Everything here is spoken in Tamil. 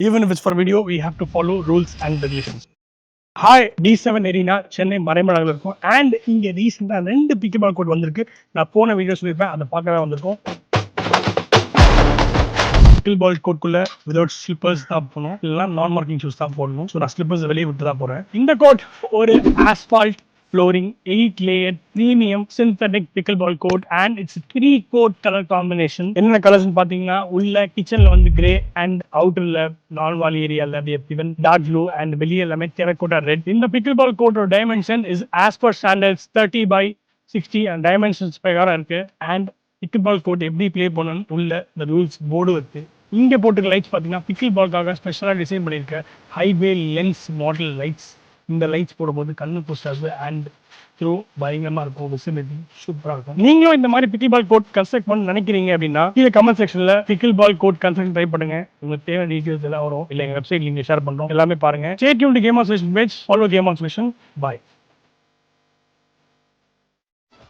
Even if it's for video, we have to follow rules and regulations. Hi D7 arena Chennai மறைமலையில் இருக்கும். அண்ட் இங்கே ரீசெண்டாக 2 பிக்கி பால் கோட் வந்திருக்கு. நான் போன வீடியோ சொல்லியிருப்பேன், அதை பார்க்க தான் வந்திருக்கோம். பிக்கில் பால் கோட்குள்ள விதவுட் ஸ்லிப்பர்ஸ் தான் போகணும், இல்லைனா நான் மார்க்கிங் ஷூஸ் தான் போடணும். ஸோ நான் ஸ்லிப்பர்ஸ் வெளியே விட்டு தான் போகிறேன். இந்த கோட் ஒரு Asphalt flooring 8 layer premium synthetic pickleball coat and it's a 3 coat color combination. என்ன கலர்ஸ் பாத்தீங்கன்னா உள்ள கிச்சன்ல வந்து கிரே அண்ட் அவுட்டர்ல நார்மல் ஏரியால even dark blue and வெளிய எல்லாமே terracotta red. இந்த pickleball coat dimension is as per standards 30 by 60 and dimensions பிரகாரம் இருக்கு. and pickleball coat எப்படி ப்ளே பண்ணணும் உள்ள இந்த ரூல்ஸ் போர்டு இருக்கு. இங்க போட்டுருக்க லைட்ஸ் பாத்தீங்கன்னா பிக்கிள் பால்காக ஸ்பெஷலா டிசைன் பண்ணிருக்க ஹைவே லென்ஸ் மாடல் லைட்ஸ். இந்த லைட்ஸ் போடும்போது கண்ணு புஸ்டாது அண்ட் த்ரூ பயங்கரமா இருக்கும், விசிபிலிட்டி சூப்பரா இருக்கும். நீங்களும் இந்த மாதிரி பிக்கிள் பால் கோட் கன்ஸ்ட்ரக்ட் பண்ண நினைக்கிறீங்க அப்படின்னா கீழே கமெண்ட் செக்ஷன்ல pickle ball code construct try பண்ணுங்க. உங்களுக்கு தேவை டீடைல்ஸ் எல்லாம் வரும், இல்ல எங்க வெப்சைட் நீங்க ஷேர் பண்றோம், எல்லாமே பாருங்க. Stay tuned to game of station page, follow game of station. By.